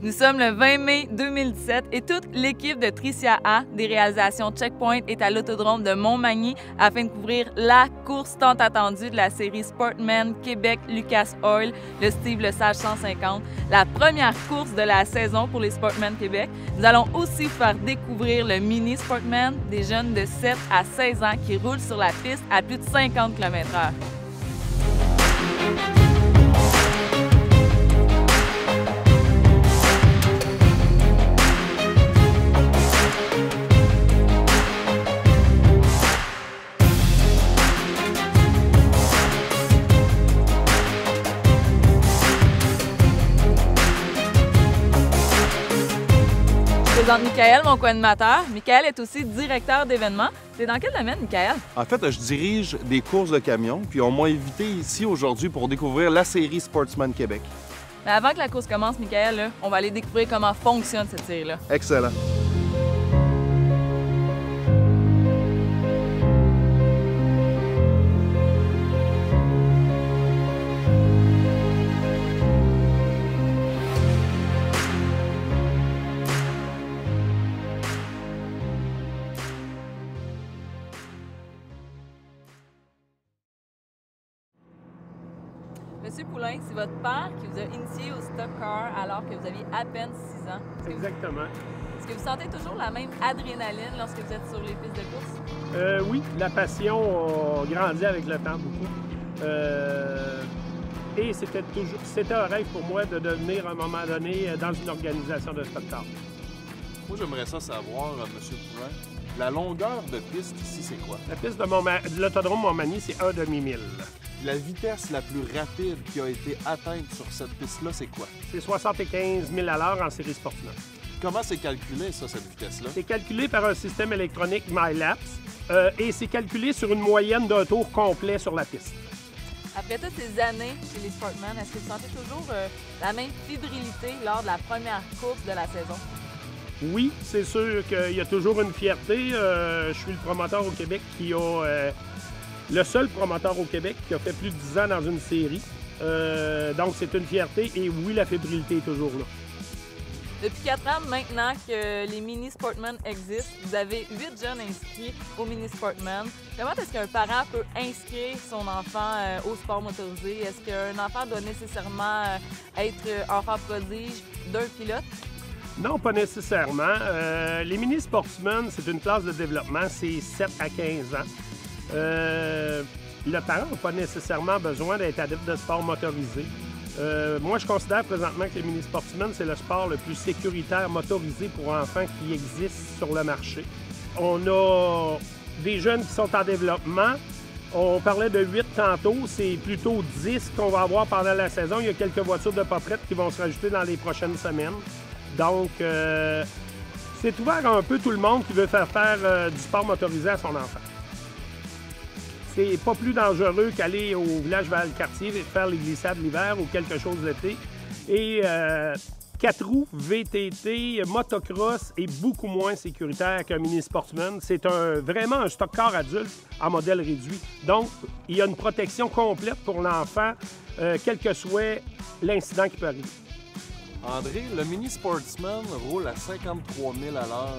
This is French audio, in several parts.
Nous sommes le 20 mai 2017 et toute l'équipe de Tricia A des réalisations Checkpoint est à l'autodrome de Montmagny afin de couvrir la course tant attendue de la série Sportman Québec Lucas Oil, le Steve Lesage 150, la première course de la saison pour les Sportman Québec. Nous allons aussi faire découvrir le Mini Sportman, des jeunes de 7 à 16 ans qui roulent sur la piste à plus de 50 km/h. Je présente Michael, mon co-animateur. Michael est aussi directeur d'événements. C'est dans quel domaine, Michael? En fait, je dirige des courses de camions, puis on m'a invité ici aujourd'hui pour découvrir la série Sportsman Québec. Mais avant que la course commence, Michael, là, on va aller découvrir comment fonctionne cette série-là. Excellent. Monsieur Poulain, c'est votre père qui vous a initié au stock car alors que vous aviez à peine 6 ans. Exactement. Est-ce que vous sentez toujours la même adrénaline lorsque vous êtes sur les pistes de course? Oui, la passion a grandi avec le temps beaucoup. Et c'était un rêve pour moi de devenir à un moment donné dans une organisation de stock car. Moi, j'aimerais ça savoir, M. Poulain, la longueur de piste ici, c'est quoi? La piste de l'autodrome Montmagny, c'est un demi-mille. La vitesse la plus rapide qui a été atteinte sur cette piste-là, c'est quoi? C'est 75 000 à l'heure en série sportive. Comment c'est calculé, ça, cette vitesse-là? C'est calculé par un système électronique MyLapse et c'est calculé sur une moyenne d'un tour complet sur la piste. Après toutes ces années chez les Sportman, est-ce que vous sentez toujours la même fébrilité lors de la première course de la saison? Oui, c'est sûr qu'il y a toujours une fierté. Je suis le promoteur au Québec qui a... le seul promoteur au Québec qui a fait plus de 10 ans dans une série. Donc, c'est une fierté et oui, la fébrilité est toujours là. Depuis 4 ans maintenant que les Mini Sportman existent, vous avez 8 jeunes inscrits au Mini Sportman. Comment est-ce qu'un parent peut inscrire son enfant au sport motorisé? Est-ce qu'un enfant doit nécessairement être enfant prodige d'un pilote? Non, pas nécessairement. Les Mini Sportsmen, c'est une classe de développement, c'est 7 à 15 ans. Le parent n'a pas nécessairement besoin d'être adepte de sport motorisé. Moi, je considère présentement que les mini-sportsmen, c'est le sport le plus sécuritaire motorisé pour enfants qui existe sur le marché. On a des jeunes qui sont en développement. On parlait de 8 tantôt, c'est plutôt 10 qu'on va avoir pendant la saison. Il y a quelques voitures de pas prêtes qui vont se rajouter dans les prochaines semaines. Donc, c'est ouvert à un peu tout le monde qui veut faire du sport motorisé à son enfant. C'est pas plus dangereux qu'aller au village Valcartier et faire les glissades l'hiver ou quelque chose l'été. Et 4 roues, VTT, motocross est beaucoup moins sécuritaire qu'un mini-sportsman. C'est vraiment un stock car adulte en modèle réduit. Donc, il y a une protection complète pour l'enfant, quel que soit l'incident qui peut arriver. André, le mini-sportsman roule à 53 000 à l'heure.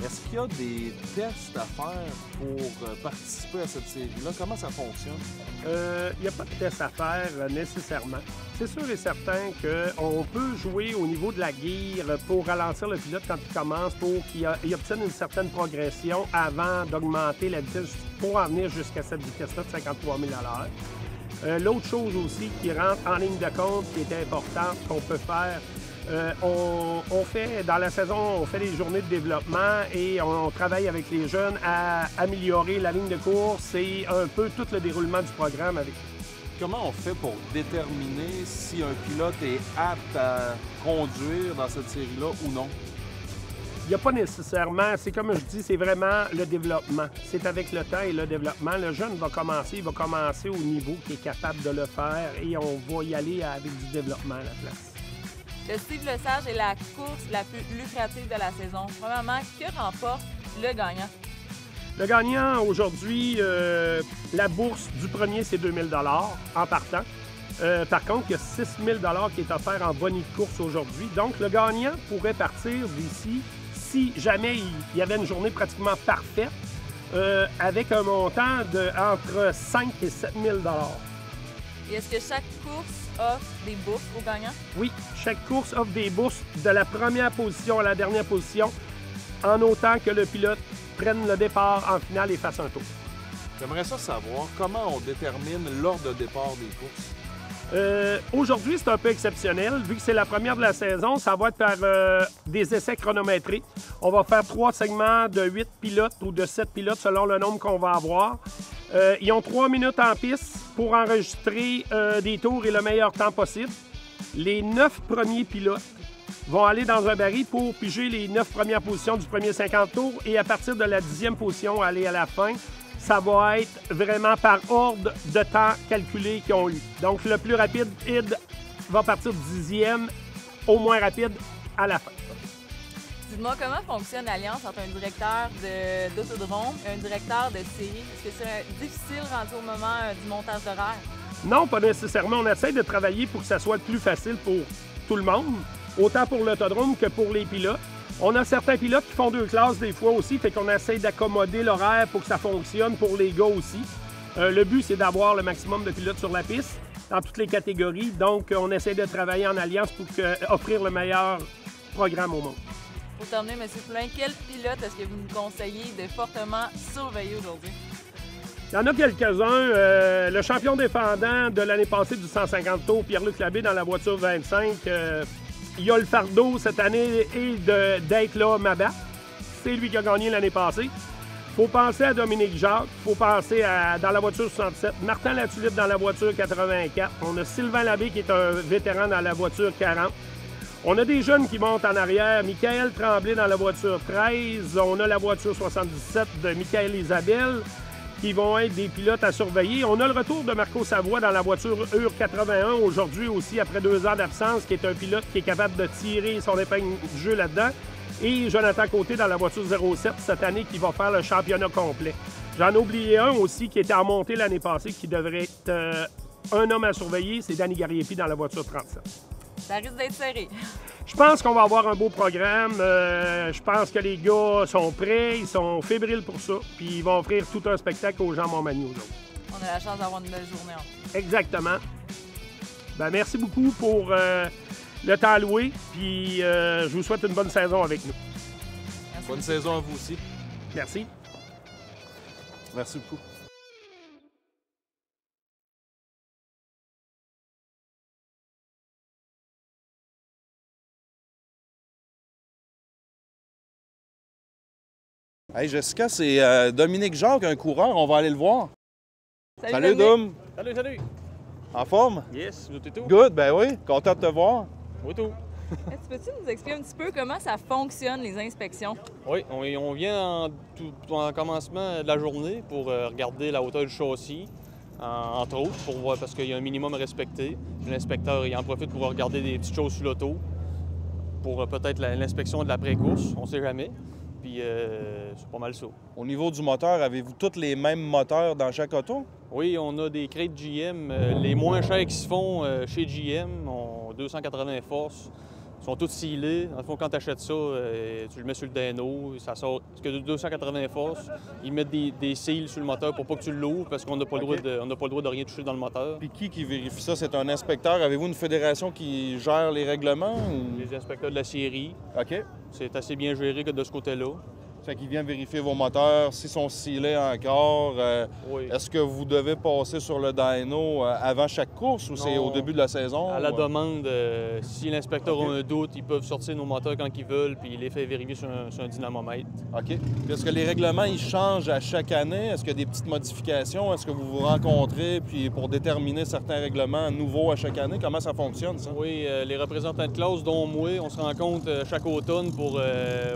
Est-ce qu'il y a des tests à faire pour participer à cette série-là? Comment ça fonctionne? Il n'y a pas de test à faire nécessairement. C'est sûr et certain qu'on peut jouer au niveau de la gear pour ralentir le pilote quand il commence, pour qu'il obtienne une certaine progression avant d'augmenter la vitesse pour en venir jusqu'à cette vitesse-là de 53 000 à l'heure. L'autre chose aussi qui rentre en ligne de compte, qui est importante, qu'on peut faire, dans la saison, on fait des journées de développement et on travaille avec les jeunes à améliorer la ligne de course et un peu tout le déroulement du programme avec eux. Comment on fait pour déterminer si un pilote est apte à conduire dans cette série-là ou non? Il n'y a pas nécessairement, c'est comme je dis, c'est vraiment le développement. C'est avec le temps et le développement. Le jeune va commencer au niveau qui est capable de le faire et on va y aller avec du développement à la place. Le Steve Lesage est la course la plus lucrative de la saison. Premièrement, que remporte le gagnant? Le gagnant, aujourd'hui, la bourse du premier, c'est 2 000 $ en partant. Par contre, il y a 6 000 qui est offert en bonus de course aujourd'hui. Donc, le gagnant pourrait partir d'ici, si jamais il y avait une journée pratiquement parfaite, avec un montant de entre 5 et 7 000 Et est-ce que chaque course offre des bourses aux gagnants? Oui, chaque course offre des bourses de la première position à la dernière position, en autant que le pilote prenne le départ en finale et fasse un tour. J'aimerais ça savoir comment on détermine l'ordre de départ des courses. Aujourd'hui, c'est un peu exceptionnel. Vu que c'est la première de la saison, ça va être par des essais chronométrés. On va faire 3 segments de 8 pilotes ou de 7 pilotes selon le nombre qu'on va avoir. Ils ont 3 minutes en piste pour enregistrer des tours et le meilleur temps possible. Les 9 premiers pilotes vont aller dans un baril pour piger les 9 premières positions du premier 50 tours et à partir de la 10e position, aller à la fin. Ça va être vraiment par ordre de temps calculé qu'ils ont eu. Donc, le plus rapide va partir 10e, au moins rapide, à la fin. Dites-moi, comment fonctionne l'alliance entre un directeur d'autodrome et un directeur de série? Est-ce que c'est difficile rendu au moment du montage d'horaire? Non, pas nécessairement. On essaie de travailler pour que ça soit le plus facile pour tout le monde, autant pour l'autodrome que pour les pilotes. On a certains pilotes qui font 2 classes des fois aussi, fait qu'on essaie d'accommoder l'horaire pour que ça fonctionne pour les gars aussi. Le but, c'est d'avoir le maximum de pilotes sur la piste, dans toutes les catégories. Donc, on essaie de travailler en alliance pour offrir le meilleur programme au monde. Pour terminer, M. Poulain, quel pilote est-ce que vous nous conseillez de fortement surveiller aujourd'hui? Il y en a quelques-uns. Le champion défendant de l'année passée du 150 tours, Pierre-Luc Labbé, dans la voiture 25, il a le fardeau cette année et d'être là Mabat. C'est lui qui a gagné l'année passée. Il faut penser à Dominique Jacques. Il faut penser dans la voiture 67. Martin Latulippe dans la voiture 84. On a Sylvain Labbé qui est un vétéran dans la voiture 40. On a des jeunes qui montent en arrière. Michael Tremblay dans la voiture 13. On a la voiture 77 de Michael Isabelle qui vont être des pilotes à surveiller. On a le retour de Marco Savoie dans la voiture UR 81 aujourd'hui aussi, après 2 ans d'absence, qui est un pilote qui est capable de tirer son épingle du jeu là-dedans. Et Jonathan Côté dans la voiture 07 cette année qui va faire le championnat complet. J'en ai oublié un aussi qui était en montée l'année passée, qui devrait être un homme à surveiller, c'est Danny Gariepi dans la voiture 37. Ça risque d'être serré. Je pense qu'on va avoir un beau programme. Je pense que les gars sont prêts, ils sont fébriles pour ça. Puis ils vont offrir tout un spectacle aux gens Montmagny aujourd'hui. On a la chance d'avoir une belle journée. Exactement. Ben, merci beaucoup pour le temps alloué. Puis je vous souhaite une bonne saison avec nous. Merci. Bonne saison à vous aussi. Merci. Merci beaucoup. Hey Jessica, c'est Dominique Jacques, un coureur. On va aller le voir. Dominique. Salut Dom. Salut. En forme? Yes, vous êtes tout? Good, ben oui. Content de te voir. Oui, tout. Peux-tu nous expliquer un petit peu comment ça fonctionne, les inspections? Oui, on vient en commencement de la journée pour regarder la hauteur du châssis, entre autres, pour voir, parce qu'il y a un minimum à respecter. L'inspecteur, il en profite pour regarder des petites choses sur l'auto, pour peut-être l'inspection de l'après-course, on ne sait jamais. Puis c'est pas mal ça. Au niveau du moteur, avez-vous tous les mêmes moteurs dans chaque auto? Oui, on a des crêtes GM. Les moins chers qui se font chez GM ont 280 forces. Ils sont tous scellés. Dans le fond, quand tu achètes ça, tu le mets sur le dyno, ça sort. Parce que 280 forces, ils mettent des seals sur le moteur pour pas que tu l'ouvres parce qu'on n'a pas, OK. le droit de rien toucher dans le moteur. Puis qui vérifie ça? C'est un inspecteur. Avez-vous une fédération qui gère les règlements? Ou... Les inspecteurs de la série, OK. c'est assez bien géré que de ce côté-là. Fait qu'il vient vérifier vos moteurs, s'ils sont scellés encore. Oui. Est-ce que vous devez passer sur le dyno avant chaque course ou c'est Non. au début de la saison? À la ou... demande, si l'inspecteur OK. a un doute, ils peuvent sortir nos moteurs quand ils veulent puis il les fait vérifier sur un dynamomètre. OK. Puis est-ce que les règlements, ils changent à chaque année? Est-ce qu'il y a des petites modifications? Est-ce que vous vous rencontrez puis pour déterminer certains règlements nouveaux à chaque année? Comment ça fonctionne, ça? Oui, les représentants de classe, dont moi, on se rencontre chaque automne pour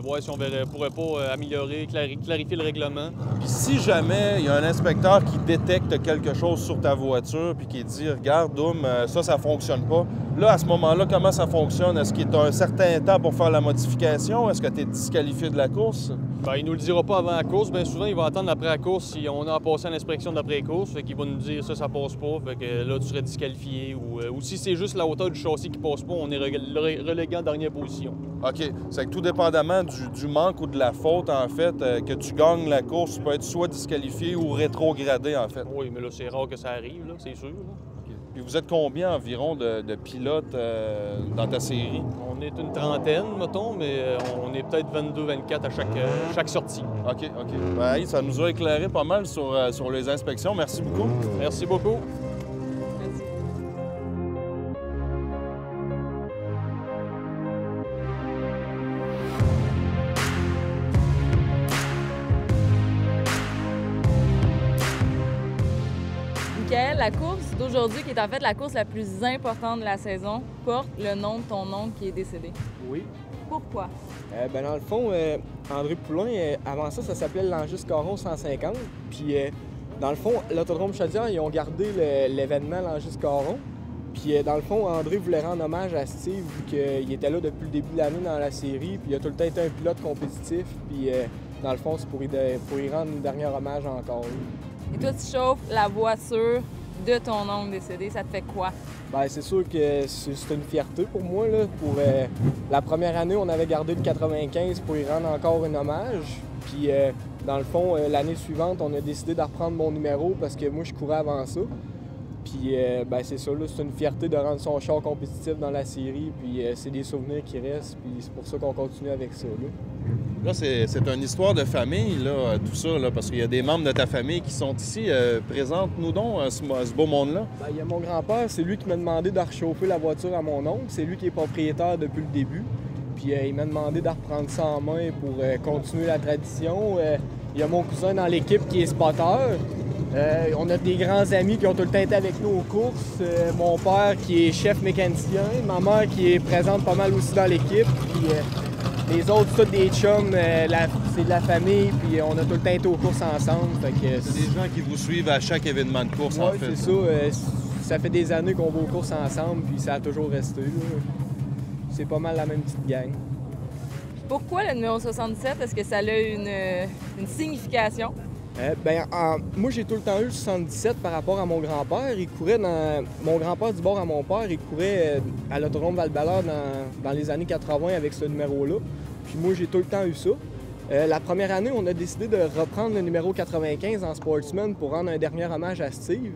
voir si on pourrait pas améliorer, clarifier le règlement. Puis si jamais il y a un inspecteur qui détecte quelque chose sur ta voiture puis qui dit « Regarde, Doom, ça fonctionne pas », là, à ce moment-là, comment ça fonctionne? Est-ce qu'il y a un certain temps pour faire la modification? Est-ce que tu es disqualifié de la course? Bien, il nous le dira pas avant la course. Bien souvent, il va attendre après la course si on a passé à l'inspection d'après-course. Fait qu'il va nous dire ça passe pas. Fait que là, tu serais disqualifié. Ou si c'est juste la hauteur du châssis qui passe pas, on est relégué en dernière position. OK. C'est que tout dépendamment du manque ou de la faute, en fait, que tu gagnes la course, tu peux être soit disqualifié ou rétrogradé, en fait. Oui, mais là, c'est rare que ça arrive, là, c'est sûr. Là. Puis vous êtes combien environ de pilotes dans ta série? On est une trentaine, mettons, mais on est peut-être 22-24 à chaque sortie. OK. Ben, ça nous a éclairé pas mal sur les inspections. Merci beaucoup. Merci beaucoup. Merci. Michael, la course d'aujourd'hui, qui est en fait la course la plus importante de la saison, porte le nom de ton oncle qui est décédé. Oui. Pourquoi? Dans le fond, André Poulain, avant ça s'appelait l'Angis-Caron 150. Puis, dans le fond, l'Autodrome Chaudière, ils ont gardé l'événement l'Angis-Caron. Puis, dans le fond, André voulait rendre hommage à Steve, vu qu'il était là depuis le début de l'année dans la série. Puis, il a tout le temps été un pilote compétitif. Puis, dans le fond, c'est pour y rendre un dernier hommage encore. Et toi, tu chauffes la voiture de ton oncle décédé, ça te fait quoi? Bien, c'est sûr que c'est une fierté pour moi. Là. Pour la première année, on avait gardé le 95 pour y rendre encore un hommage. Puis, dans le fond, l'année suivante, on a décidé de reprendre mon numéro parce que moi, je courais avant ça. Puis, c'est ça, là, c'est une fierté de rendre son char compétitif dans la série. Puis, c'est des souvenirs qui restent. Puis, c'est pour ça qu'on continue avec ça. Là, c'est une histoire de famille, là, tout ça, là, parce qu'il y a des membres de ta famille qui sont ici. Présente-nous donc ce beau monde-là. Il y a mon grand-père, c'est lui qui m'a demandé de rechauffer la voiture à mon oncle. C'est lui qui est propriétaire depuis le début. Puis il m'a demandé de reprendre ça en main pour continuer la tradition. Il y a mon cousin dans l'équipe qui est spotter. On a des grands amis qui ont tout le temps été avec nous aux courses. Mon père qui est chef mécanicien. Ma mère qui est présente pas mal aussi dans l'équipe. Puis, les autres, c'est tous des chums, c'est de la famille, puis on a tout le temps été aux courses ensemble. C'est des gens qui vous suivent à chaque événement de course, en fait. Oui, c'est ça. Ça fait des années qu'on va aux courses ensemble, puis ça a toujours resté. Là. C'est pas mal la même petite gang. Pourquoi le numéro 77? Est-ce que ça a une signification? Moi, j'ai tout le temps eu le 77 par rapport à mon grand-père. Il courait mon grand-père du bord à mon père, il courait à l'Autodrome Val-Ballard dans les années 80 avec ce numéro-là. Puis moi, j'ai tout le temps eu ça. La première année, on a décidé de reprendre le numéro 95 en Sportsman pour rendre un dernier hommage à Steve.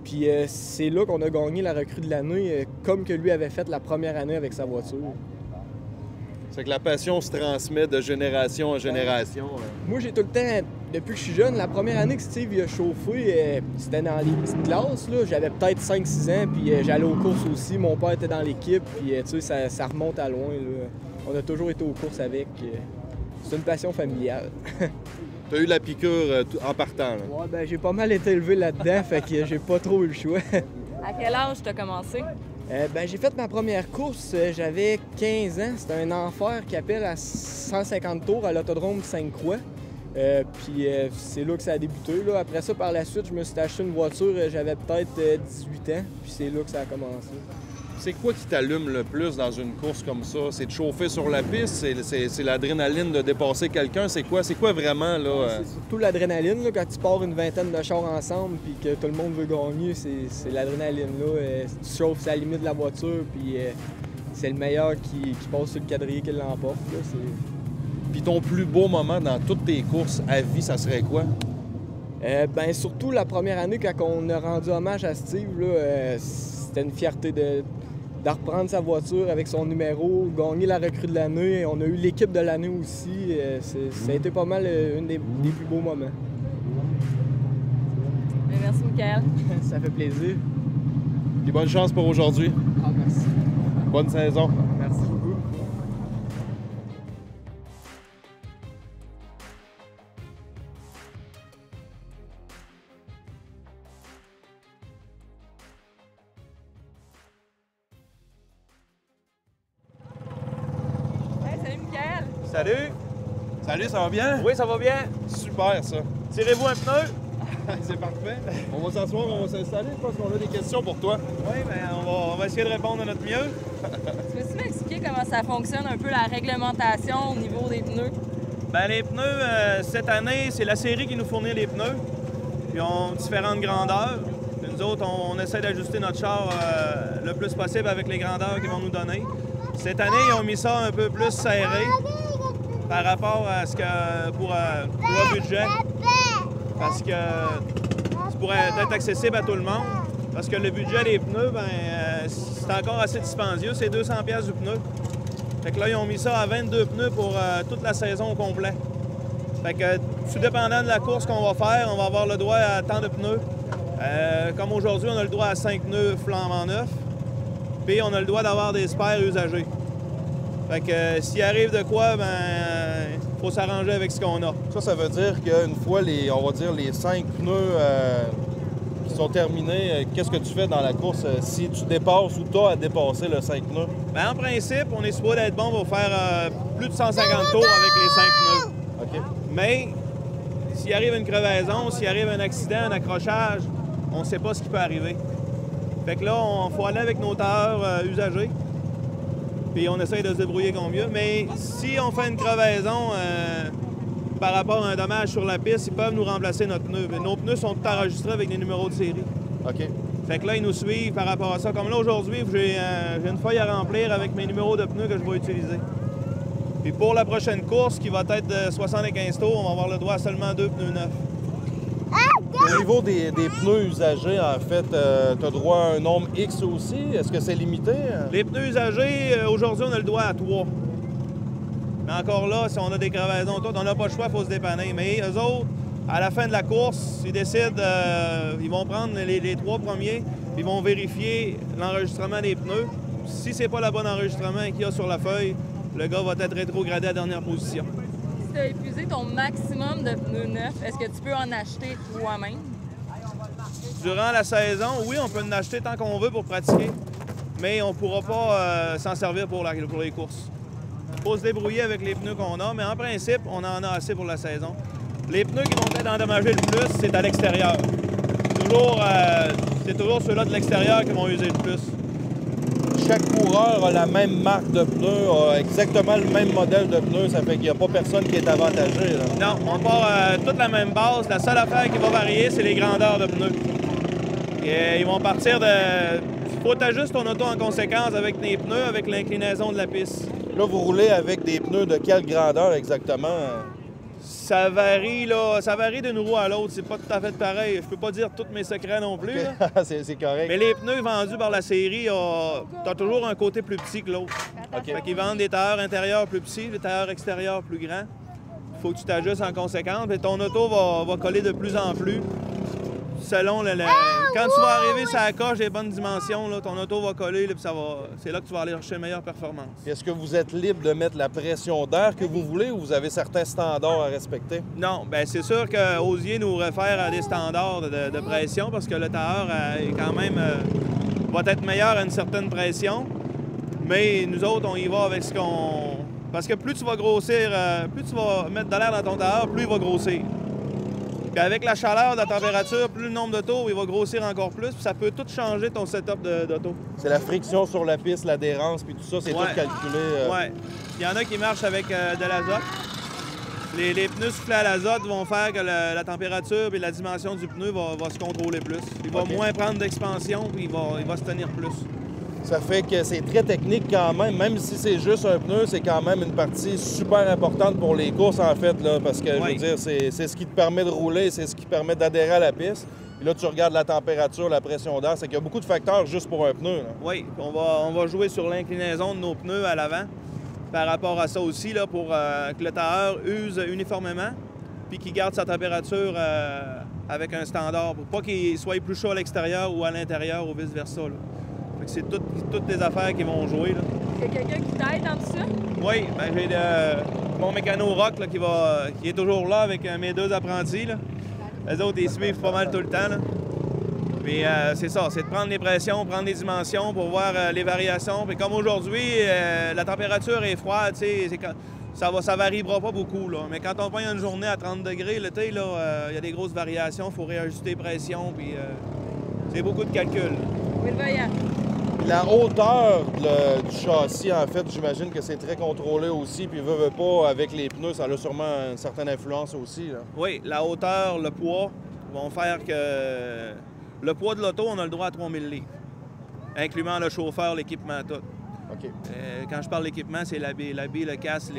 Puis c'est là qu'on a gagné la recrue de l'année, comme que lui avait fait la première année avec sa voiture. C'est que la passion se transmet de génération en génération. Moi, j'ai tout le temps, depuis que je suis jeune, la première année que Steve il a chauffé, c'était dans les petites classes. Là. J'avais peut-être 5-6 ans, puis j'allais aux courses aussi. Mon père était dans l'équipe, puis tu sais, ça remonte à loin. Là. On a toujours été aux courses avec. C'est une passion familiale. Tu as eu la piqûre en partant. Là. Ouais, j'ai pas mal été élevé là-dedans, fait que j'ai pas trop eu le choix. À quel âge tu as commencé? J'ai fait ma première course, j'avais 15 ans. C'était un enfer qui appelle à 150 tours à l'Autodrome Sainte-Croix. Puis c'est là que ça a débuté. Là. Après ça, par la suite, je me suis acheté une voiture, j'avais peut-être 18 ans. Puis c'est là que ça a commencé. C'est quoi qui t'allume le plus dans une course comme ça? C'est de chauffer sur la piste? C'est l'adrénaline de dépasser quelqu'un? C'est quoi vraiment, là? C'est surtout l'adrénaline, là, quand tu pars une vingtaine de chars ensemble puis que tout le monde veut gagner, c'est l'adrénaline, là. Tu chauffes à la limite de la voiture puis c'est le meilleur qui passe sur le quadrillé qui l'emporte, là. Puis ton plus beau moment dans toutes tes courses à vie, ça serait quoi? Surtout la première année, quand on a rendu hommage à Steve, là, c'était une fierté de reprendre sa voiture avec son numéro, gagner la recrue de l'année. On a eu l'équipe de l'année aussi. Ça a été pas mal un des plus beaux moments. Merci, Michael. Ça fait plaisir. Et bonne chance pour aujourd'hui. Ah, merci. Bonne saison. Merci beaucoup. Salut! Salut, ça va bien? Oui, ça va bien. Super, ça. Tirez-vous un pneu? C'est parfait. On va s'asseoir, on va s'installer. Je pense qu'on a des questions pour toi. Oui, bien, on va essayer de répondre à notre mieux. Tu peux-tu m'expliquer comment ça fonctionne un peu la réglementation au niveau des pneus? Bien, les pneus, cette année, c'est la série qui nous fournit les pneus. Ils ont différentes grandeurs. Puis nous autres, on essaie d'ajuster notre char le plus possible avec les grandeurs qu'ils vont nous donner. Cette année, ils ont mis ça un peu plus serré par rapport à ce que pour le budget. Parce que ça pourrait être accessible à tout le monde. Parce que le budget des pneus, c'est encore assez dispendieux. C'est 200$ du pneu. Fait que là, ils ont mis ça à 22 pneus pour toute la saison au complet. Fait que, tout dépendant de la course qu'on va faire, on va avoir le droit à tant de pneus. Comme aujourd'hui, on a le droit à 5 pneus flambant neufs. Puis on a le droit d'avoir des spares usagés. Fait que s'il arrive de quoi, faut s'arranger avec ce qu'on a. Ça veut dire qu'une fois on va dire les 5 pneus qui sont terminés, qu'est-ce que tu fais dans la course si tu dépasses ou tu as à dépasser le 5 pneus? En principe, on est supposé être bon pour faire plus de 150 tours avec les 5 pneus. OK. Mais s'il arrive une crevaison, s'il arrive un accident, un accrochage, on ne sait pas ce qui peut arriver. Fait que là, il faut aller avec nos tailleurs usagés. Puis on essaye de se débrouiller comme mieux. Mais si on fait une crevaison par rapport à un dommage sur la piste, ils peuvent nous remplacer notre pneu. Mais nos pneus sont tous enregistrés avec des numéros de série. OK. Fait que là, ils nous suivent par rapport à ça. Comme là, aujourd'hui, j'ai une feuille à remplir avec mes numéros de pneus que je vais utiliser. Puis pour la prochaine course, qui va être de 75 tours, on va avoir le droit à seulement 2 pneus neufs. Au niveau des pneus usagés, en fait, tu as droit à un nombre X aussi. Est-ce que c'est limité? Les pneus usagés, aujourd'hui, on a le droit à 3. Mais encore là, si on a des crevaisons, on n'a pas le choix, il faut se dépanner. Mais eux autres, à la fin de la course, ils décident, ils vont prendre les 3 premiers, ils vont vérifier l'enregistrement des pneus. Si c'est pas le bon enregistrement qu'il y a sur la feuille, le gars va être rétrogradé à la dernière position. Si tu as épuisé ton maximum de pneus neufs, est-ce que tu peux en acheter toi-même? Durant la saison, oui, on peut en acheter tant qu'on veut pour pratiquer, mais on ne pourra pas s'en servir pour les courses. Il faut se débrouiller avec les pneus qu'on a, mais en principe, on en a assez pour la saison. Les pneus qui vont être endommagés le plus, c'est à l'extérieur. C'est toujours ceux-là de l'extérieur qui vont user le plus. Chaque coureur a la même marque de pneus, a exactement le même modèle de pneus, ça fait qu'il n'y a pas personne qui est avantagé. Là. Non, on part toute la même base. La seule affaire qui va varier, c'est les grandeurs de pneus. Et ils vont partir de... Il faut t'ajuster ton auto en conséquence avec tes pneus, avec l'inclinaison de la piste. Là, vous roulez avec des pneus de quelle grandeur exactement? Ça varie, là. Ça varie d'une roue à l'autre. C'est pas tout à fait pareil. Je peux pas dire tous mes secrets non plus. Okay. c'est correct. Mais les pneus vendus par la série, t'as toujours un côté plus petit que l'autre. Okay. Fait qu'ils vendent des tailleurs intérieurs plus petits, des tailleurs extérieurs plus grands. Il faut que tu t'ajustes en conséquence. Et ton auto va coller de plus en plus. Selon quand tu vas arriver sur la coche des bonnes dimensions, là, ton auto va coller, là, puis c'est là que tu vas aller chercher une meilleure performance. Est-ce que vous êtes libre de mettre la pression d'air que vous voulez ou vous avez certains standards à respecter? Non, bien c'est sûr que Osier nous réfère à des standards de pression parce que le tailleur est quand même va être meilleur à une certaine pression. Mais nous autres, on y va avec ce qu'on... Parce que plus tu vas grossir, plus tu vas mettre de l'air dans ton tailleur, plus il va grossir. Puis avec la chaleur, la température, plus le nombre de tours, il va grossir encore plus. Puis ça peut tout changer ton setup d'auto. C'est la friction sur la piste, l'adhérence, puis tout ça, c'est tout calculé. Oui. Il y en a qui marchent avec de l'azote. Les pneus soufflés à l'azote vont faire que la température et la dimension du pneu va se contrôler plus. Il va moins prendre d'expansion, puis il va se tenir plus. Ça fait que c'est très technique quand même si c'est juste un pneu, c'est quand même une partie super importante pour les courses en fait, là, parce que je veux dire, c'est ce qui te permet de rouler, c'est ce qui permet d'adhérer à la piste. Puis là, tu regardes la température, la pression d'air, c'est qu'il y a beaucoup de facteurs juste pour un pneu. Là. Oui, on va jouer sur l'inclinaison de nos pneus à l'avant par rapport à ça aussi, là, pour que le tailleur use uniformément puis qu'il garde sa température avec un standard pour pas qu'il soit plus chaud à l'extérieur ou à l'intérieur ou vice-versa. C'est toutes les affaires qui vont jouer. Là. Il y a quelqu'un qui t'aide dans tout ça? Oui, ben j'ai mon mécano rock là, qui est toujours là avec mes 2 apprentis. Là. Les autres, ils suivent pas mal tout le temps. Là. Puis c'est ça, c'est de prendre les pressions, prendre les dimensions pour voir les variations. Puis comme aujourd'hui, la température est froide, ça variera pas beaucoup. Là. Mais quand on prend une journée à 30 degrés l'été, il y a des grosses variations, il faut réajuster les pressions, puis c'est beaucoup de calculs. Oui, le voyant. La hauteur du châssis, en fait, j'imagine que c'est très contrôlé aussi, puis veut pas, avec les pneus, ça a sûrement une certaine influence aussi. Là. Oui, la hauteur, le poids vont faire que le poids de l'auto, on a le droit à 3000 livres, incluant le chauffeur, l'équipement, tout. OK. Quand je parle d'équipement, c'est l'habit, le casque,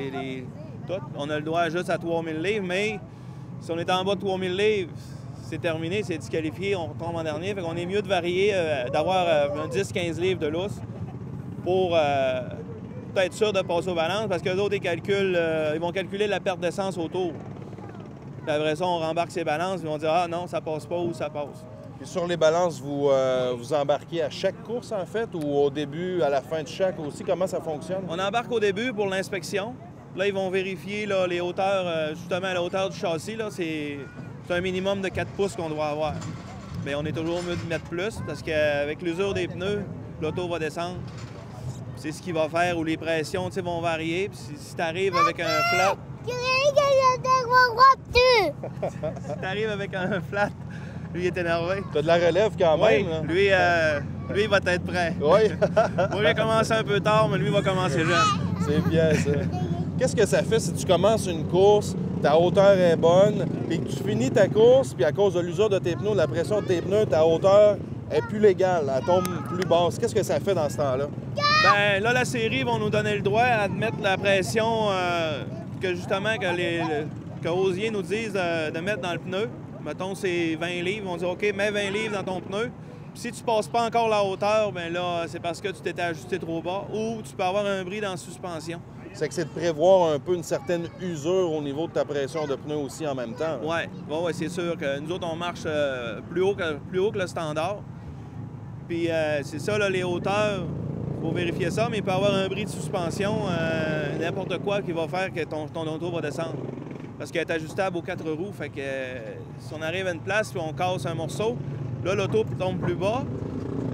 tout. On a le droit juste à 3000 livres, mais si on est en bas de 3000 livres, c'est terminé, c'est disqualifié, on retombe en dernier. Fait qu'on est mieux de varier, d'avoir un 10-15 livres de lousse pour être sûr de passer aux balances, parce que les autres, ils vont calculer la perte d'essence autour. Puis après ça, on rembarque ces balances, ils vont dire « Ah non, ça passe pas » ou « ça passe ». Puis sur les balances, vous embarquez à chaque course, en fait, ou au début, à la fin de chaque aussi? Comment ça fonctionne? On embarque au début pour l'inspection. Là, ils vont vérifier là, les hauteurs, justement, la hauteur du châssis, là, c'est un minimum de 4 pouces qu'on doit avoir. Mais on est toujours mieux de mettre plus, parce qu'avec l'usure des pneus, l'auto va descendre. C'est ce qui va faire, où les pressions vont varier. Puis si tu arrives avec un flat... si tu arrives avec un flat, lui, il est énervé. T'as de la relève quand même, là. Lui, il va être prêt. Oui. Moi, j'ai commencé un peu tard, mais lui, il va commencer jeune. C'est bien, ça. Qu'est-ce que ça fait si tu commences une course, ta hauteur est bonne, puis que tu finis ta course, puis à cause de l'usure de tes pneus, de la pression de tes pneus, ta hauteur est plus légale, elle tombe plus basse. Qu'est-ce que ça fait dans ce temps-là? Bien, là, la série vont nous donner le droit à mettre la pression que justement que Osier nous dise de mettre dans le pneu. Mettons, c'est 20 livres. On dit, OK, mets 20 livres dans ton pneu. Puis si tu passes pas encore la hauteur, bien là, c'est parce que tu t'étais ajusté trop bas ou tu peux avoir un bris dans la suspension. C'est que c'est de prévoir un peu une certaine usure au niveau de ta pression de pneu aussi en même temps. Oui, c'est sûr que nous autres, on marche plus haut que le standard. Puis c'est ça, là, les hauteurs, il faut vérifier ça, mais il peut y avoir un bris de suspension, n'importe quoi qui va faire que ton auto va descendre. Parce qu'elle est ajustable aux 4 roues, fait que si on arrive à une place puis on casse un morceau, là, l'auto tombe plus bas.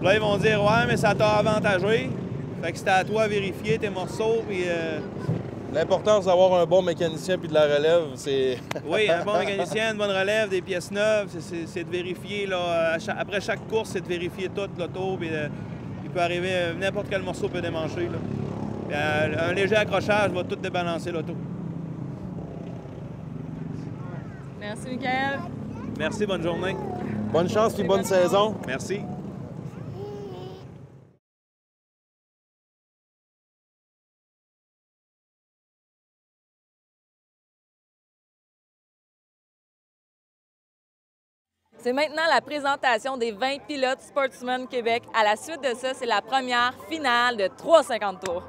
Là, ils vont dire « Ouais, mais ça t'a avantagé. » Fait que c'était à toi à vérifier tes morceaux, puis... L'importance d'avoir un bon mécanicien puis de la relève, c'est... Oui, un bon mécanicien, une bonne relève, des pièces neuves, c'est de vérifier, là, après chaque course, c'est de vérifier toute l'auto, puis il peut arriver, n'importe quel morceau peut démancher, là. Puis, un léger accrochage va tout débalancer l'auto. Merci, Michael. Merci, bonne journée. Bonne chance puis bonne saison. Merci. C'est maintenant la présentation des 20 pilotes Sportsman Québec. À la suite de ça, c'est la première finale de 350 tours.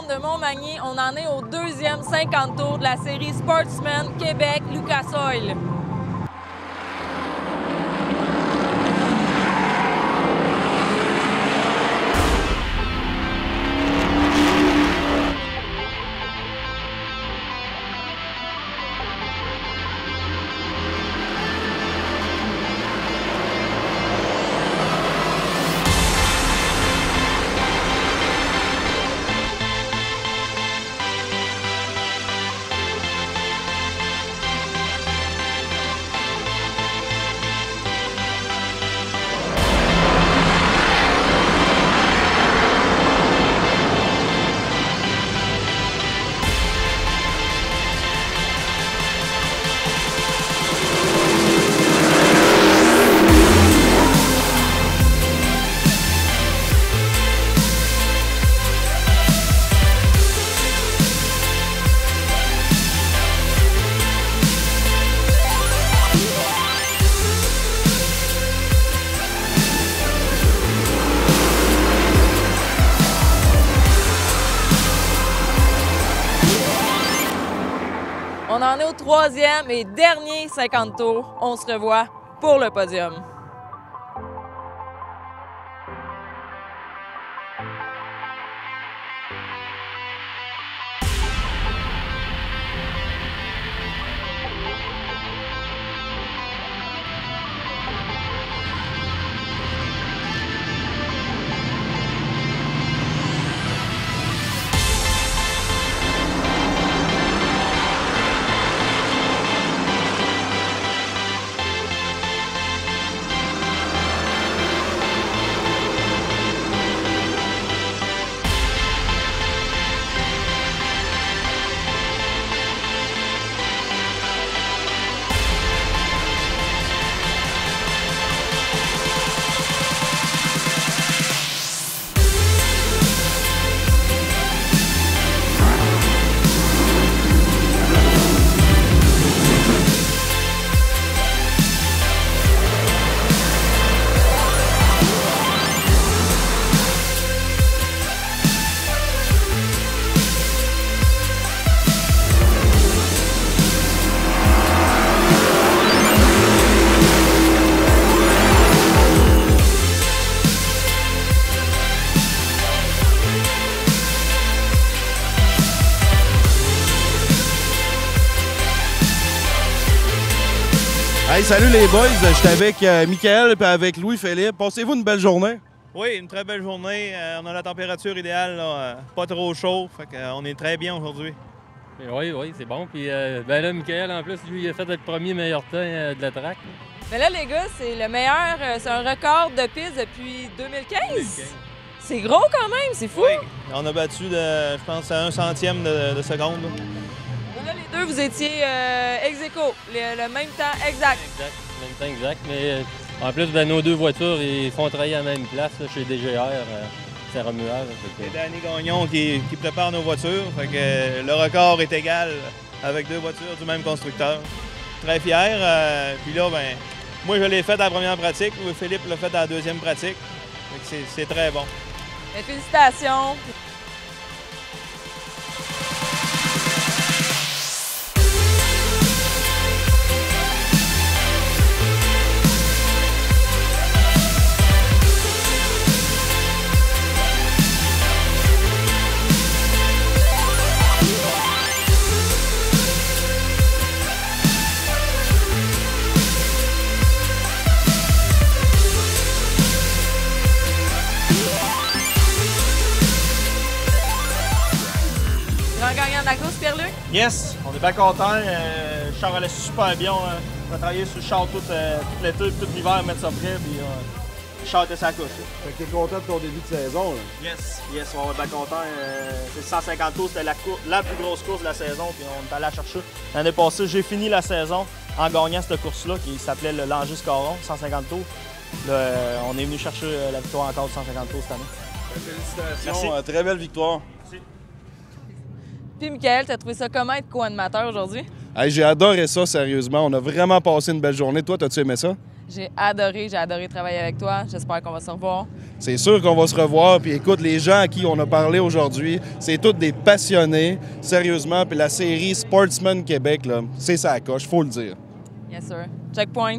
De Montmagny, on en est au deuxième 50 tours de la série Sportsman Québec Lucas Oil. On en est au 3e et dernier 50 tours. On se revoit pour le podium. Hey, salut les boys, j'étais avec Michael et avec Louis-Philippe. Passez-vous une belle journée? Oui, une très belle journée. On a la température idéale, là, pas trop chaud. Fait qu'on est très bien aujourd'hui. Oui, c'est bon. Puis ben là, Michael, en plus, lui, il a fait le premier meilleur temps de la track. Mais là, les gars, c'est le meilleur, c'est un record de piste depuis 2015. C'est gros quand même, c'est fou. Oui, on a battu, je pense, à 1/100e de seconde. Là. Là, les deux, vous étiez ex aequo, le même temps exact. Exact, le même temps exact. Mais en plus, ben, nos deux voitures, ils font travailler à la même place là, chez DGR, Saint-Romuald. C'est Danny Gagnon qui prépare nos voitures. Fait que, le record est égal avec deux voitures du même constructeur. Très fier. Puis là, ben, moi, je l'ai fait à la première pratique. Philippe l'a fait à la deuxième pratique. C'est très bon. Mais félicitations. Gagnant de la course, Pierre-Luc? Yes, on est bien contents. Le char allait super bien. On a travaillé sur le char tout l'été, tout l'hiver, mettre ça prêt. Puis le char était sa couche. Fait que t'es content de ton début de saison, là? Yes, on est bien content. C'est 150 tours, c'était la plus grosse course de la saison. Puis on est allé la chercher. L'année passée, j'ai fini la saison en gagnant cette course-là qui s'appelait le Langis Caron, 150 tours. Là, on est venu chercher la victoire encore de 150 tours cette année. Félicitations, très belle victoire. Puis, Michael, t'as trouvé ça comment être co-animateur aujourd'hui? Hey, j'ai adoré ça, sérieusement. On a vraiment passé une belle journée. Toi, t'as-tu aimé ça? J'ai adoré travailler avec toi. J'espère qu'on va se revoir. C'est sûr qu'on va se revoir. Puis écoute, les gens à qui on a parlé aujourd'hui, c'est tous des passionnés, sérieusement. Puis la série Sportsman Québec, là, c'est ça coche, faut le dire. Yes, sir. Checkpoint.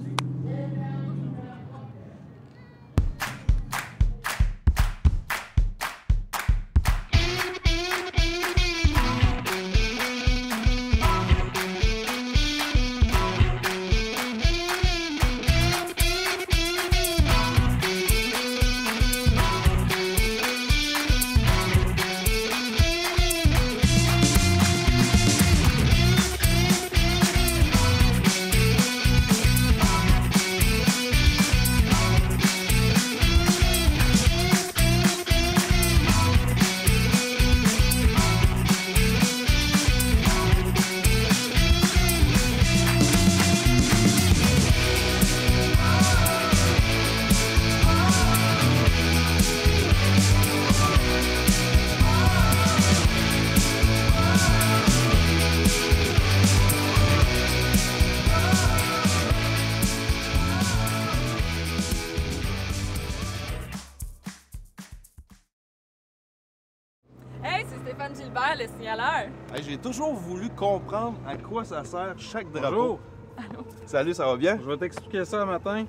Stéphane Gilbert, le signaleur. Hey, j'ai toujours voulu comprendre à quoi ça sert chaque drapeau. Bonjour. Salut, ça va bien? Je vais t'expliquer ça un matin.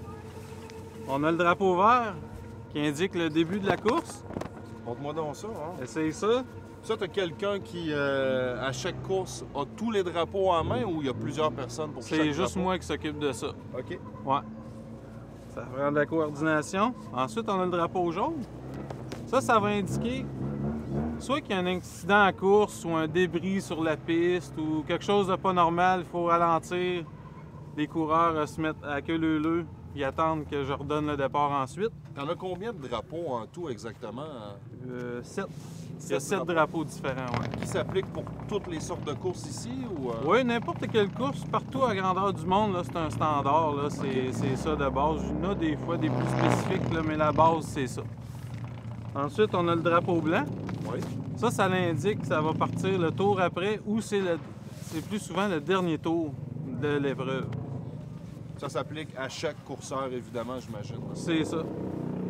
On a le drapeau vert qui indique le début de la course. Montre-moi donc ça. Hein? Essaye ça. Ça, t'as quelqu'un qui, à chaque course, a tous les drapeaux en main ou il y a plusieurs personnes pour chaque C'est drapeau? juste moi qui s'occupe de ça. OK. Ouais. Ça prend de la coordination. Ensuite, on a le drapeau jaune. Ça va indiquer soit qu'il y a un accident en course ou un débris sur la piste ou quelque chose de pas normal, il faut ralentir. Les coureurs se mettent à queue leu-leu et attendre que je redonne le départ ensuite. T'en as combien de drapeaux en tout exactement? 7. Il y a 7 drapeaux différents, ouais. Qui s'appliquent pour toutes les sortes de courses ici? Ou, Oui, n'importe quelle course, partout à grandeur du monde, là, c'est un standard. Là, c'est ça de base. Il y en a des fois des plus spécifiques, là, mais la base, c'est ça. Ensuite, on a le drapeau blanc. Oui. Ça l'indique que ça va partir le tour après ou c'est plus souvent le dernier tour de l'épreuve. Ça s'applique à chaque courseur, évidemment, j'imagine. C'est ça.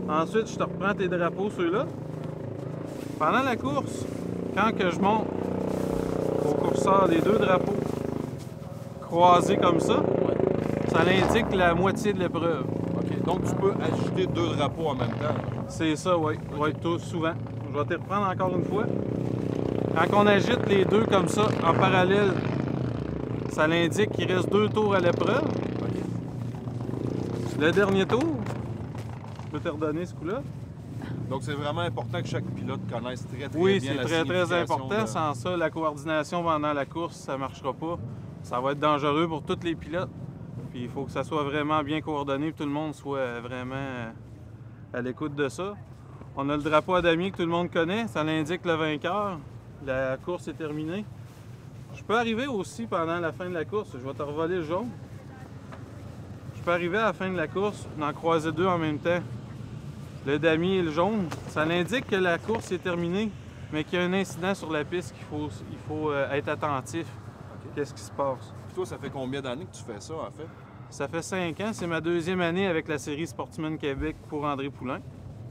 Ensuite, je te reprends tes drapeaux, ceux-là. Pendant la course, quand que je monte au courseur les 2 drapeaux croisés comme ça l'indique la moitié de l'épreuve. OK. Donc, tu peux ajouter 2 drapeaux en même temps. C'est ça, oui. Oui, tout souvent. Je vais te reprendre encore une fois. Quand on agite les 2 comme ça, en parallèle, ça l'indique qu'il reste 2 tours à l'épreuve. Le dernier tour, je peux te redonner ce coup-là. Donc, c'est vraiment important que chaque pilote connaisse très bien Oui, la c'est très signification important. Sans ça, la coordination pendant la course, ça ne marchera pas. Ça va être dangereux pour tous les pilotes. Puis il faut que ça soit vraiment bien coordonné, que tout le monde soit vraiment à l'écoute de ça. On a le drapeau à damier que tout le monde connaît. Ça l'indique le vainqueur. La course est terminée. Je peux arriver aussi pendant la fin de la course. Je vais te revoler le jaune. Je peux arriver à la fin de la course, en croiser 2 en même temps. Le damier et le jaune, ça l'indique que la course est terminée, mais qu'il y a un incident sur la piste qu'il faut être attentif. Okay. Qu'est-ce qui se passe? Puis toi, ça fait combien d'années que tu fais ça, en fait? Ça fait 5 ans. C'est ma 2e année avec la série Sportsman Québec pour André Poulain.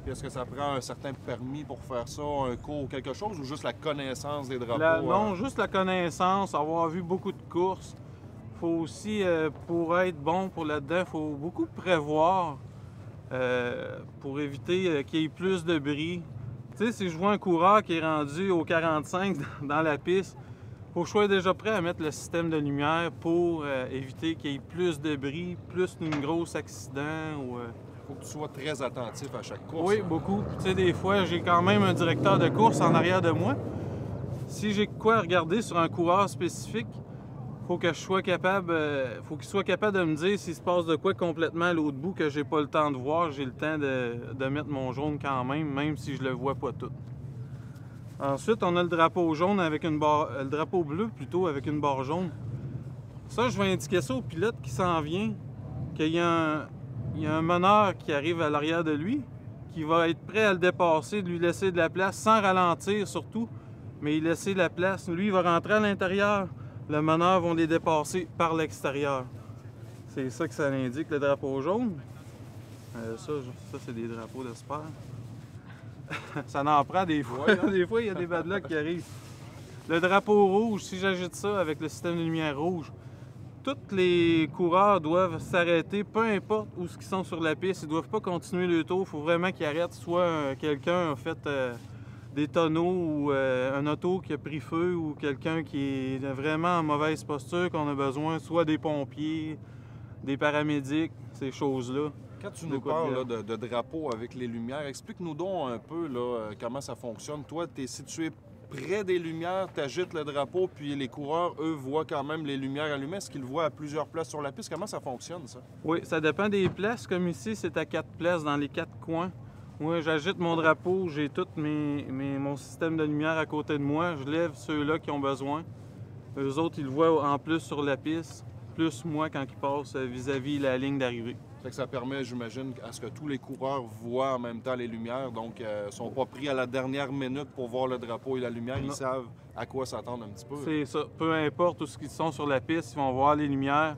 Puis est-ce que ça prend un certain permis pour faire ça, un cours ou quelque chose, ou juste la connaissance des drapeaux? Non, juste la connaissance, avoir vu beaucoup de courses. Il faut aussi, pour être bon pour là-dedans, il faut beaucoup prévoir. Pour éviter qu'il y ait plus de bris. Tu sais, si je vois un coureur qui est rendu au 45 dans la piste, il faut que je sois déjà prêt à mettre le système de lumière pour éviter qu'il y ait plus de bris, plus d'un gros accident. Il faut que tu sois très attentif à chaque course. Oui, beaucoup. Tu sais, des fois, j'ai quand même un directeur de course en arrière de moi. Si j'ai quoi regarder sur un coureur spécifique, faut que je sois capable, faut qu'il soit capable de me dire s'il se passe de quoi complètement à l'autre bout que j'ai pas le temps de voir, j'ai le temps de mettre mon jaune quand même si je le vois pas tout. Ensuite, on a le drapeau jaune avec une barre, le drapeau bleu plutôt avec une barre jaune. Ça, je vais indiquer ça au pilote qui s'en vient, qu'il y a un meneur qui arrive à l'arrière de lui, qui va être prêt à le dépasser, de lui laisser de la place sans ralentir surtout, mais il laisser la place. Lui, il va rentrer à l'intérieur. Le meneur vont les dépasser par l'extérieur. C'est ça que ça indique, le drapeau jaune. Ça c'est des drapeaux d'espoir. Ça n'en prend des fois. Ouais. Des fois, il y a des bad luck qui arrivent. Le drapeau rouge, si j'ajoute ça avec le système de lumière rouge, tous les coureurs doivent s'arrêter, peu importe où ils sont sur la piste. Ils ne doivent pas continuer le tour. Il faut vraiment qu'ils arrêtent. Soit quelqu'un a fait des tonneaux ou un auto qui a pris feu ou quelqu'un qui est vraiment en mauvaise posture, qu'on a besoin, soit des pompiers, des paramédics, ces choses-là. Quand tu nous parles là, de drapeaux avec les lumières, explique-nous donc un peu là, comment ça fonctionne. Toi, tu es situé près des lumières, tu agites le drapeau, puis les coureurs, eux, voient quand même les lumières allumées. Est-ce qu'ils le voient à plusieurs places sur la piste? Comment ça fonctionne, ça? Oui, ça dépend des places. Comme ici, c'est à 4 places dans les 4 coins. Moi, j'agite mon drapeau, j'ai tout mon système de lumière à côté de moi. Je lève ceux-là qui ont besoin. Eux autres, ils le voient en plus sur la piste, plus moi quand ils passent vis-à-vis la ligne d'arrivée. Fait que ça permet, j'imagine, à ce que tous les coureurs voient en même temps les lumières. Donc, ne sont pas pris à la dernière minute pour voir le drapeau et la lumière. Ils savent à quoi s'attendre un petit peu. C'est ça. Peu importe où ils sont sur la piste, ils vont voir les lumières.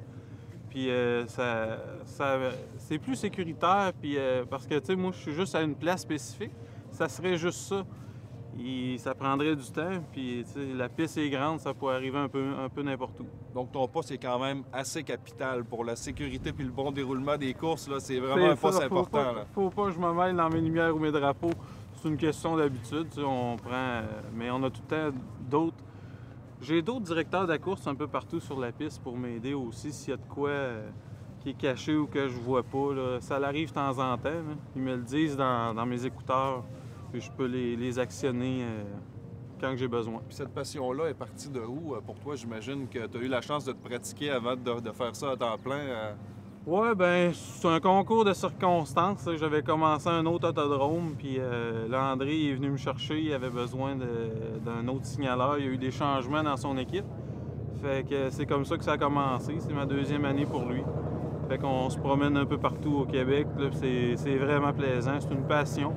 Puis c'est plus sécuritaire, puis parce que, tu sais, moi, je suis juste à une place spécifique. Ça serait juste ça. ça prendrait du temps. Puis la piste est grande, ça pourrait arriver un peu n'importe où. Donc ton poste est quand même assez capital pour la sécurité puis le bon déroulement des courses. C'est vraiment un poste important. Faut pas que je me mêle dans mes lumières ou mes drapeaux. C'est une question d'habitude. On prend, mais on a tout le temps d'autres. J'ai d'autres directeurs de la course un peu partout sur la piste pour m'aider aussi s'il y a de quoi qui est caché ou que je vois pas. Là. Ça l'arrive de temps en temps. Là. Ils me le disent dans mes écouteurs. Puis je peux les actionner quand j'ai besoin. Puis cette passion-là est partie de où pour toi? J'imagine que tu as eu la chance de te pratiquer avant de faire ça à temps plein. Ouais, ben c'est un concours de circonstances. J'avais commencé un autre autodrome, puis là, André est venu me chercher. Il avait besoin d'un autre signaleur. Il y a eu des changements dans son équipe. Fait que c'est comme ça que ça a commencé. C'est ma deuxième année pour lui. Fait qu'on se promène un peu partout au Québec. C'est vraiment plaisant. C'est une passion.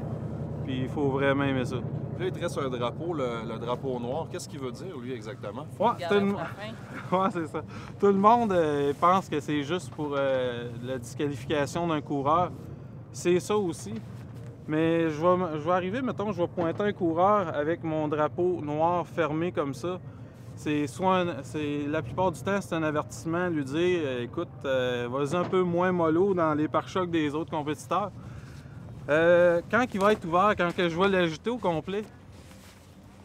Puis il faut vraiment aimer ça. Là, il te reste un drapeau, le drapeau noir. Qu'est-ce qu'il veut dire, lui, exactement? Ouais, c'est ça. Tout le monde pense que c'est juste pour la disqualification d'un coureur. C'est ça aussi. Mais je vais arriver, mettons, je vais pointer un coureur avec mon drapeau noir fermé comme ça. La plupart du temps, c'est un avertissement, lui dire écoute, vas-y un peu moins mollo dans les pare-chocs des autres compétiteurs. Quand il va être ouvert, quand je vais l'ajouter au complet,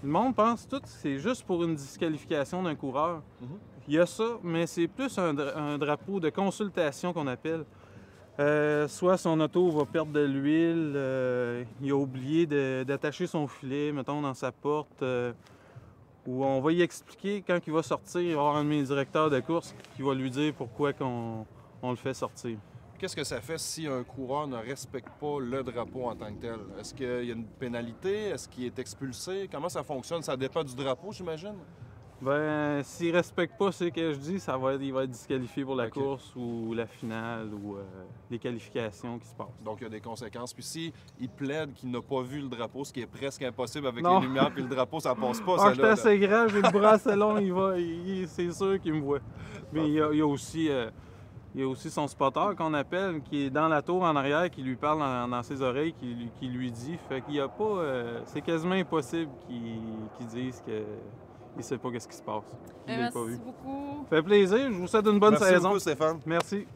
le monde pense tout c'est juste pour une disqualification d'un coureur. Il y a ça, mais c'est plus un drapeau de consultation qu'on appelle. Soit son auto va perdre de l'huile, il a oublié d'attacher son filet, mettons, dans sa porte, ou on va y expliquer quand il va sortir, il va y avoir un de mes directeurs de course qui va lui dire pourquoi on le fait sortir. Qu'est-ce que ça fait si un coureur ne respecte pas le drapeau en tant que tel? Est-ce qu'il y a une pénalité? Est-ce qu'il est expulsé? Comment ça fonctionne? Ça dépend du drapeau, j'imagine? Ben, s'il ne respecte pas ce que je dis, il va être disqualifié pour la course ou la finale ou les qualifications qui se passent. Donc, il y a des conséquences. Puis s'il plaide qu'il n'a pas vu le drapeau, ce qui est presque impossible avec les lumières puis le drapeau, ça passe pas. Je suis assez grand, j'ai le bras assez long, c'est sûr qu'il me voit. Mais il y a aussi... Il y a aussi son spotter qu'on appelle, qui est dans la tour en arrière, qui lui parle dans ses oreilles, qui lui dit. Fait qu'il y a pas... c'est quasiment impossible qu'ils disent qu'il ne sait pas ce qui se passe. Merci beaucoup. Ça fait plaisir. Je vous souhaite une bonne saison. Merci beaucoup, Stéphane. Merci.